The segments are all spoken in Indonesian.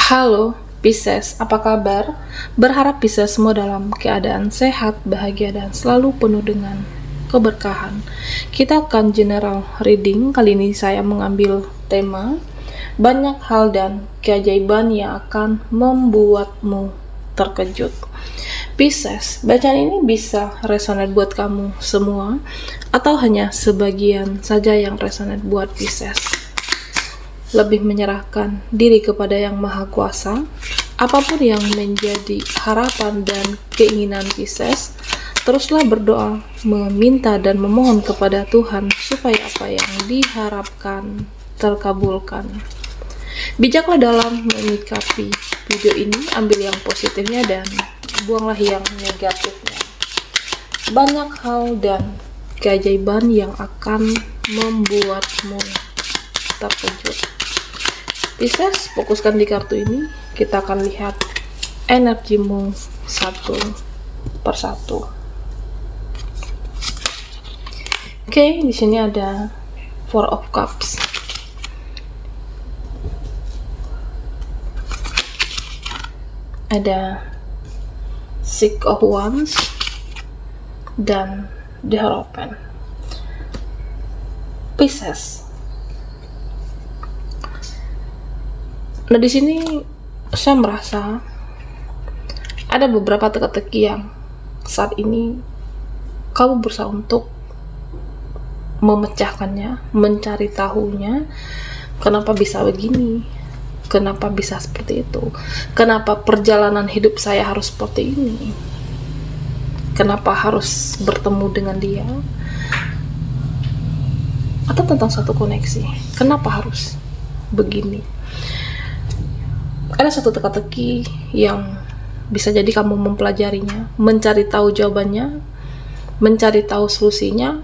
Halo, Pisces, apa kabar? Berharap Pisces semua dalam keadaan sehat, bahagia, dan selalu penuh dengan keberkahan. Kita akan general reading. Kali ini saya mengambil tema banyak hal dan keajaiban yang akan membuatmu terkejut. Pisces, bacaan ini bisa resonate buat kamu semua atau hanya sebagian saja yang resonate buat Pisces. Lebih menyerahkan diri kepada Yang Maha Kuasa, apapun yang menjadi harapan dan keinginan Pisces, teruslah berdoa, meminta dan memohon kepada Tuhan supaya apa yang diharapkan terkabulkan. Bijaklah dalam menyikapi video ini, ambil yang positifnya dan buanglah yang negatifnya. Banyak hal dan keajaiban yang akan membuatmu terkejut. Pisces, fokuskan di kartu ini. Kita akan lihat energimu satu persatu. Oke, di sini ada Four of Cups. Ada Six of Wands dan The Hierophant. Pisces. Nah, di sini saya merasa ada beberapa teka-teki yang saat ini kamu berusaha untuk memecahkannya, mencari tahunya. Kenapa bisa begini? Kenapa bisa seperti itu? Kenapa perjalanan hidup saya harus seperti ini? Kenapa harus bertemu dengan dia? Atau tentang satu koneksi? Kenapa harus begini? Ada satu teka-teki yang bisa jadi kamu mempelajarinya, mencari tahu jawabannya, mencari tahu solusinya,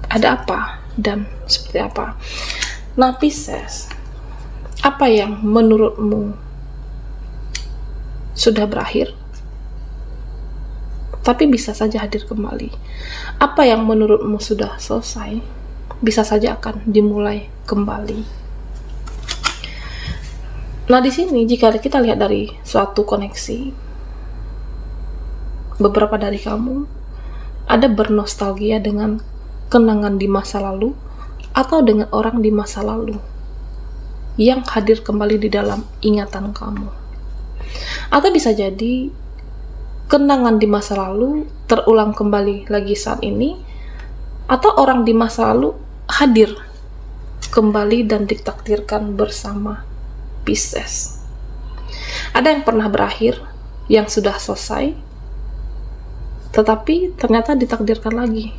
ada apa dan seperti apa. Nah, Pisces, apa yang menurutmu sudah berakhir tapi bisa saja hadir kembali? Apa yang menurutmu sudah selesai bisa saja akan dimulai kembali? Nah, di sini jika kita lihat dari suatu koneksi, beberapa dari kamu ada bernostalgia dengan kenangan di masa lalu atau dengan orang di masa lalu yang hadir kembali di dalam ingatan kamu. Atau bisa jadi kenangan di masa lalu terulang kembali lagi saat ini, atau orang di masa lalu hadir kembali dan ditakdirkan bersama Pisces. Ada yang pernah berakhir, yang sudah selesai, tetapi ternyata ditakdirkan lagi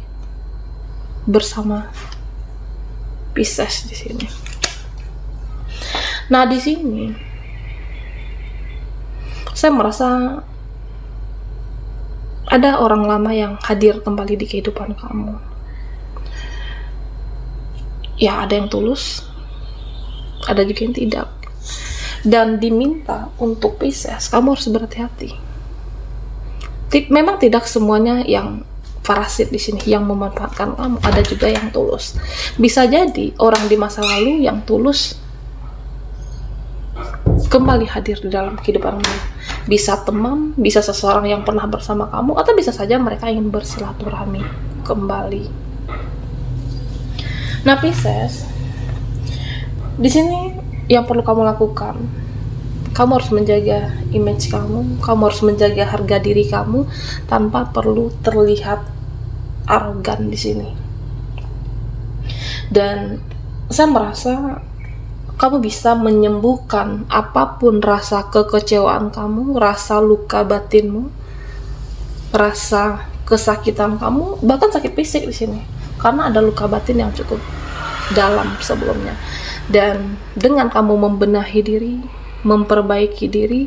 bersama Pisces di sini. Nah, di sini saya merasa ada orang lama yang hadir kembali di kehidupan kamu. Ya, ada yang tulus, ada juga yang tidak. Dan diminta untuk Pisces, kamu harus berhati-hati. Memang tidak semuanya yang parasit di sini yang memanfaatkan kamu, ada juga yang tulus. Bisa jadi orang di masa lalu yang tulus kembali hadir di dalam kehidupanmu. Bisa teman, bisa seseorang yang pernah bersama kamu, atau bisa saja mereka ingin bersilaturahmi kembali. Nah, Pisces, di sini yang perlu kamu lakukan, kamu harus menjaga image kamu, kamu harus menjaga harga diri kamu tanpa perlu terlihat arogan di sini. Dan saya merasa kamu bisa menyembuhkan apapun rasa kekecewaan kamu, rasa luka batinmu, rasa kesakitan kamu, bahkan sakit fisik di sini, karena ada luka batin yang cukup dalam sebelumnya. Dan dengan kamu membenahi diri, memperbaiki diri,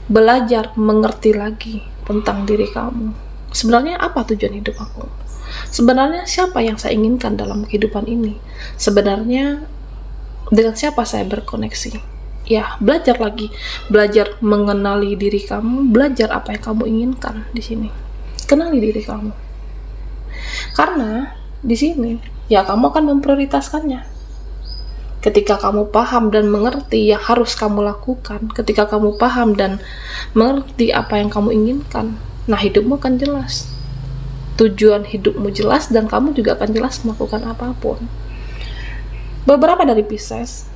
belajar mengerti lagi tentang diri kamu. Sebenarnya apa tujuan hidup aku? Sebenarnya siapa yang saya inginkan dalam kehidupan ini? Sebenarnya dengan siapa saya berkoneksi? Ya, belajar lagi, belajar mengenali diri kamu, belajar apa yang kamu inginkan di sini. Kenali diri kamu. Karena di sini ya kamu akan memprioritaskannya. Ketika kamu paham dan mengerti yang harus kamu lakukan, ketika kamu paham dan mengerti apa yang kamu inginkan, nah hidupmu akan jelas. Tujuan hidupmu jelas dan kamu juga akan jelas melakukan apapun. Beberapa dari Pisces,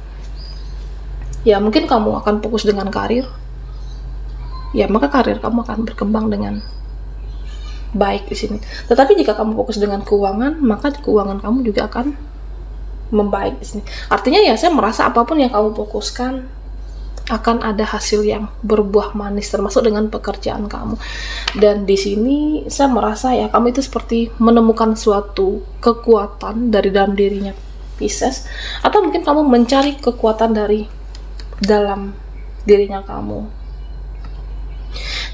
ya mungkin kamu akan fokus dengan karir, ya maka karir kamu akan berkembang dengan baik di sini. Tetapi jika kamu fokus dengan keuangan, maka keuangan kamu juga akan membaik di sini. Artinya ya saya merasa apapun yang kamu fokuskan akan ada hasil yang berbuah manis, termasuk dengan pekerjaan kamu. Dan di sini saya merasa ya kamu itu seperti menemukan suatu kekuatan dari dalam dirinya Pisces, atau mungkin kamu mencari kekuatan dari dalam dirinya kamu.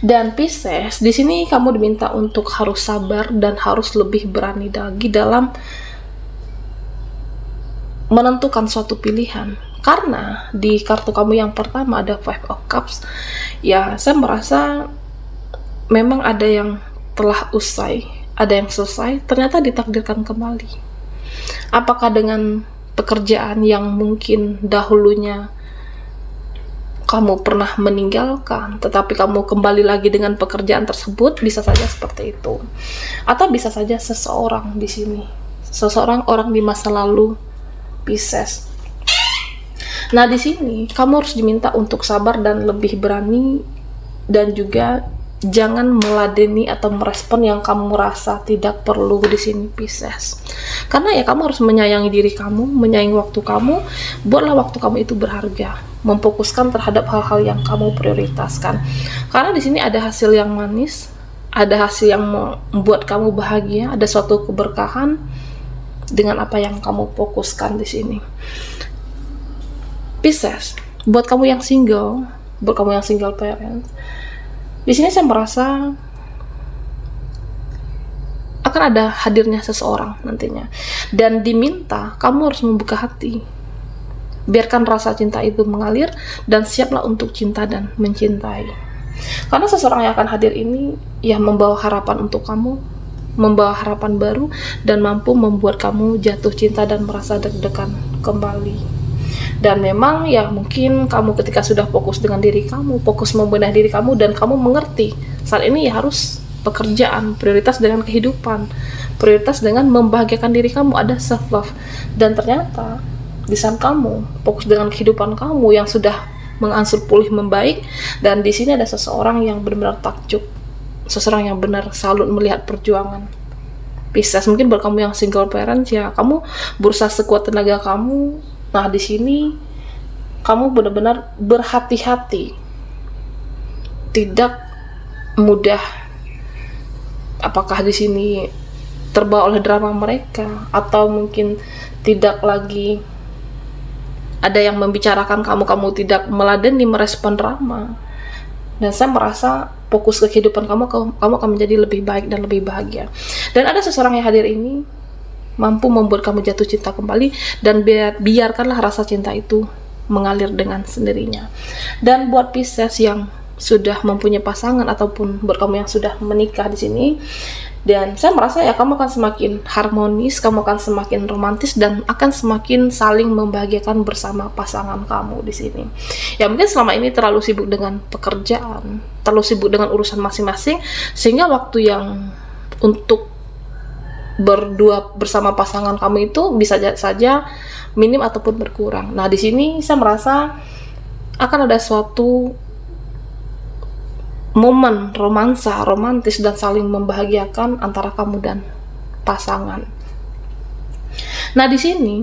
Dan Pisces, di sini kamu diminta untuk harus sabar dan harus lebih berani lagi dalam menentukan suatu pilihan. Karena di kartu kamu yang pertama ada Five of Cups, ya saya merasa memang ada yang telah usai, ada yang selesai, ternyata ditakdirkan kembali. Apakah dengan pekerjaan yang mungkin dahulunya kamu pernah meninggalkan, tetapi kamu kembali lagi dengan pekerjaan tersebut, bisa saja seperti itu. Atau bisa saja seseorang di sini, orang di masa lalu Pisces. Nah, di sini kamu harus diminta untuk sabar dan lebih berani, dan juga jangan meladeni atau merespon yang kamu rasa tidak perlu di sini Pisces. Karena ya kamu harus menyayangi diri kamu, menyayangi waktu kamu, buatlah waktu kamu itu berharga, memfokuskan terhadap hal-hal yang kamu prioritaskan. Karena di sini ada hasil yang manis, ada hasil yang membuat kamu bahagia, ada suatu keberkahan dengan apa yang kamu fokuskan di sini. Pisces, buat kamu yang single parent, di sini saya merasa akan ada hadirnya seseorang nantinya, dan diminta kamu harus membuka hati. Biarkan rasa cinta itu mengalir dan siaplah untuk cinta dan mencintai. Karena seseorang yang akan hadir ini ya membawa harapan untuk kamu, membawa harapan baru, dan mampu membuat kamu jatuh cinta dan merasa deg-degan kembali. Dan memang ya mungkin kamu ketika sudah fokus dengan diri kamu, fokus membenahi diri kamu, dan kamu mengerti saat ini ya harus pekerjaan, prioritas dengan kehidupan, prioritas dengan membahagiakan diri kamu, ada self love. Dan ternyata di saat kamu fokus dengan kehidupan kamu yang sudah mengangsur pulih membaik, dan di sini ada seseorang yang benar-benar takjub, seseorang yang benar salut melihat perjuangan Pisces. Mungkin buat kamu yang single parent, ya kamu berusaha sekuat tenaga kamu. Nah, di sini kamu benar-benar berhati-hati, tidak mudah. Apakah di sini terbawa oleh drama mereka, atau mungkin tidak lagi ada yang membicarakan kamu tidak meladeni merespon drama. Dan saya merasa fokus ke kehidupan kamu akan menjadi lebih baik dan lebih bahagia. Dan ada seseorang yang hadir ini mampu membuat kamu jatuh cinta kembali, dan biarkanlah rasa cinta itu mengalir dengan sendirinya. Dan buat Pisces yang sudah mempunyai pasangan ataupun buat kamu yang sudah menikah di sini, dan saya merasa ya kamu akan semakin harmonis, kamu akan semakin romantis, dan akan semakin saling membahagiakan bersama pasangan kamu di sini. Ya mungkin selama ini terlalu sibuk dengan pekerjaan, terlalu sibuk dengan urusan masing-masing, sehingga waktu yang untuk berdua bersama pasangan kamu itu bisa saja minim ataupun berkurang. Nah, di sini saya merasa akan ada suatu momen romansa, romantis, dan saling membahagiakan antara kamu dan pasangan. Nah, di sini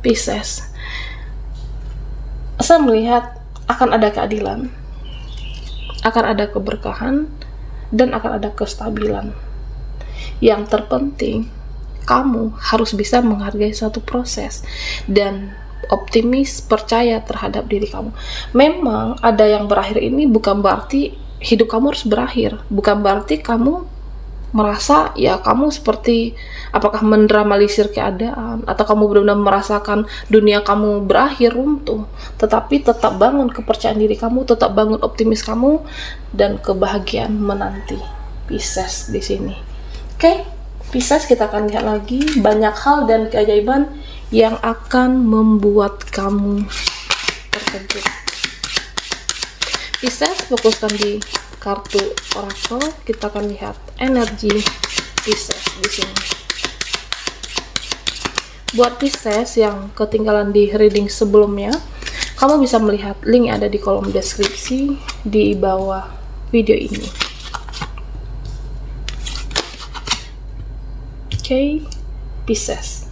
Pisces, saya melihat akan ada keadilan, akan ada keberkahan, dan akan ada kestabilan. Yang terpenting, kamu harus bisa menghargai suatu proses dan optimis, percaya terhadap diri kamu. Memang ada yang berakhir ini bukan berarti hidup kamu harus berakhir, bukan berarti kamu merasa ya kamu seperti apakah mendramatisir keadaan, atau kamu benar-benar merasakan dunia kamu berakhir runtuh. Tetapi tetap bangun kepercayaan diri kamu, tetap bangun optimis kamu, dan kebahagiaan menanti Pisces di sini. Oke, Pisces, kita akan lihat lagi banyak hal dan keajaiban yang akan membuat kamu terkejut. Pisces, fokuskan di kartu oracle. Kita akan lihat energi Pisces di sini. Buat Pisces yang ketinggalan di reading sebelumnya, kamu bisa melihat link ada di kolom deskripsi di bawah video ini. Oke, Pisces.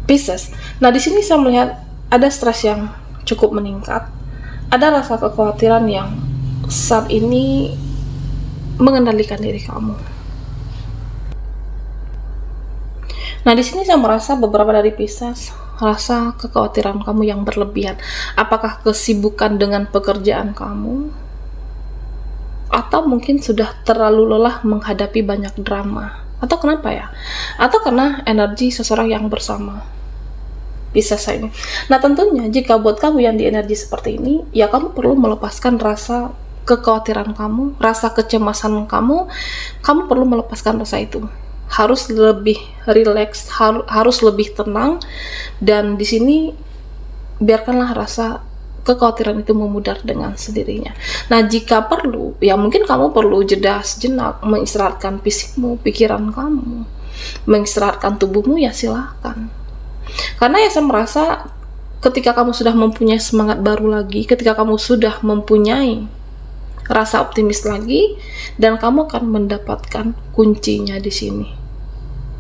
Pisces. Nah, di sini saya melihat ada stres yang cukup meningkat. Ada rasa kekhawatiran yang saat ini mengendalikan diri kamu. Nah, di sini saya merasa beberapa dari Pisces rasa kekhawatiran kamu yang berlebihan. Apakah kesibukan dengan pekerjaan kamu, atau mungkin sudah terlalu lelah menghadapi banyak drama, atau kenapa ya? Atau karena energi seseorang yang bersama Pisces ini. Nah, tentunya jika buat kamu yang di energi seperti ini, ya kamu perlu melepaskan rasa kekhawatiran kamu, rasa kecemasan kamu perlu melepaskan rasa itu. Harus lebih rileks, harus lebih tenang, dan di sini biarkanlah rasa kekhawatiran itu memudar dengan sendirinya. Nah, jika perlu, ya mungkin kamu perlu jeda sejenak, mengistirahatkan fisikmu, pikiran kamu, mengistirahatkan tubuhmu, ya silahkan. Karena ya saya merasa ketika kamu sudah mempunyai semangat baru lagi, ketika kamu sudah mempunyai rasa optimis lagi, dan kamu akan mendapatkan kuncinya di sini,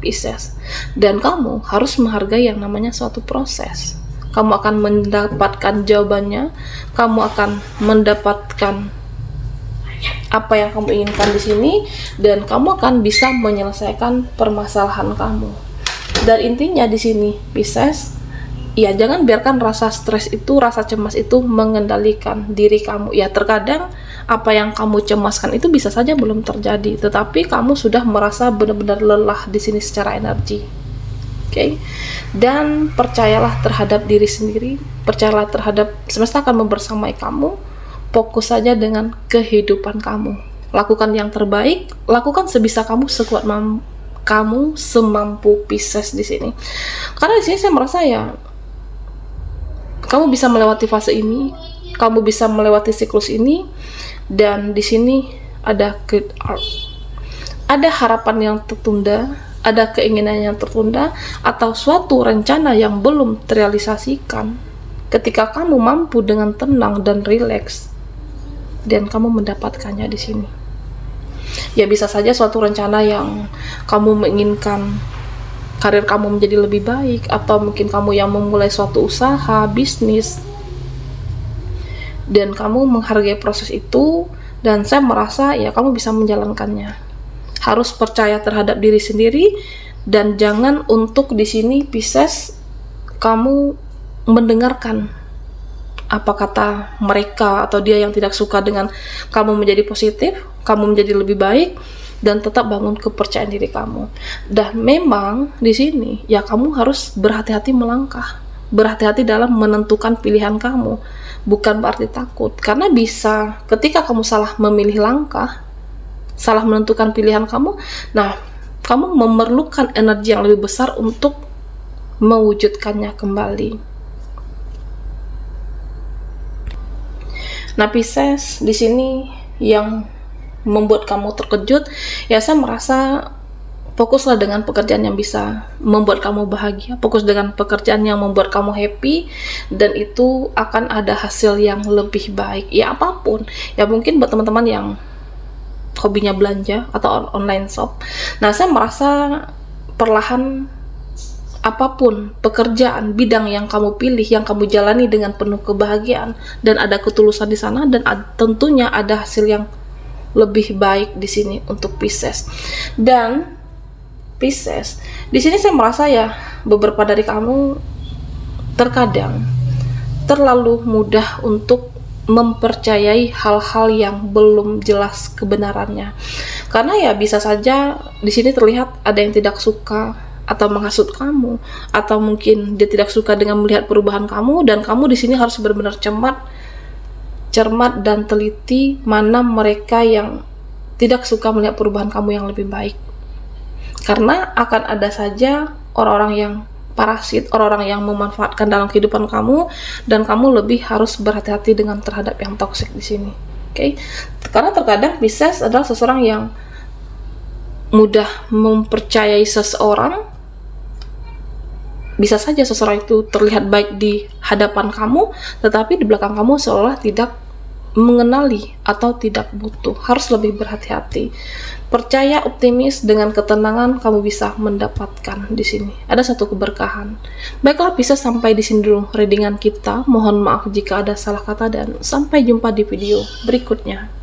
Pisces. Dan kamu harus menghargai yang namanya suatu proses. Kamu akan mendapatkan jawabannya, kamu akan mendapatkan apa yang kamu inginkan di sini, dan kamu akan bisa menyelesaikan permasalahan kamu. Dan intinya di sini, Pisces, ya jangan biarkan rasa stres itu, rasa cemas itu mengendalikan diri kamu. Ya terkadang apa yang kamu cemaskan itu bisa saja belum terjadi, tetapi kamu sudah merasa benar-benar lelah di sini secara energi. Oke. Dan percayalah terhadap diri sendiri, percayalah terhadap semesta akan membersamai kamu. Fokus saja dengan kehidupan kamu. Lakukan yang terbaik, lakukan sebisa kamu, sekuat kamu, semampu Pisces di sini. Karena di sini saya merasa ya kamu bisa melewati fase ini, kamu bisa melewati siklus ini, dan di sini ada harapan yang tertunda, ada keinginan yang tertunda, atau suatu rencana yang belum terrealisasikan. Ketika kamu mampu dengan tenang dan rileks, dan kamu mendapatkannya di sini. Ya bisa saja suatu rencana yang kamu menginginkan karir kamu menjadi lebih baik, atau mungkin kamu yang memulai suatu usaha, bisnis, dan kamu menghargai proses itu, dan saya merasa ya kamu bisa menjalankannya. Harus percaya terhadap diri sendiri, dan jangan untuk di sini Pisces kamu mendengarkan apa kata mereka atau dia yang tidak suka dengan kamu menjadi positif, kamu menjadi lebih baik, dan tetap bangun kepercayaan diri kamu. Dan memang di sini ya kamu harus berhati-hati melangkah, berhati-hati dalam menentukan pilihan kamu. Bukan berarti takut, karena bisa ketika kamu salah memilih langkah, salah menentukan pilihan kamu, nah kamu memerlukan energi yang lebih besar untuk mewujudkannya kembali. Nah, Pisces di sini yang membuat kamu terkejut, ya saya merasa fokuslah dengan pekerjaan yang bisa membuat kamu bahagia, fokus dengan pekerjaan yang membuat kamu happy, dan itu akan ada hasil yang lebih baik. Ya apapun, ya mungkin buat teman-teman yang hobinya belanja atau online shop, nah saya merasa perlahan apapun pekerjaan, bidang yang kamu pilih, yang kamu jalani dengan penuh kebahagiaan, dan ada ketulusan di sana, dan tentunya ada hasil yang lebih baik di sini untuk Pisces. Dan Pisces, di sini saya merasa ya beberapa dari kamu terkadang terlalu mudah untuk mempercayai hal-hal yang belum jelas kebenarannya. Karena ya bisa saja di sini terlihat ada yang tidak suka atau menghasut kamu, atau mungkin dia tidak suka dengan melihat perubahan kamu, dan kamu di sini harus benar-benar cermat dan teliti mana mereka yang tidak suka melihat perubahan kamu yang lebih baik. Karena akan ada saja orang-orang yang parasit, orang-orang yang memanfaatkan dalam kehidupan kamu, dan kamu lebih harus berhati-hati dengan terhadap yang toksik di sini. Oke? Karena terkadang Pisces adalah seseorang yang mudah mempercayai seseorang. Bisa saja seseorang itu terlihat baik di hadapan kamu, tetapi di belakang kamu seolah tidak mengenali atau tidak butuh. Harus lebih berhati-hati. Percaya, optimis, dengan ketenangan kamu bisa mendapatkan di sini. Ada satu keberkahan. Baiklah, bisa sampai di sini dulu readingan kita. Mohon maaf jika ada salah kata dan sampai jumpa di video berikutnya.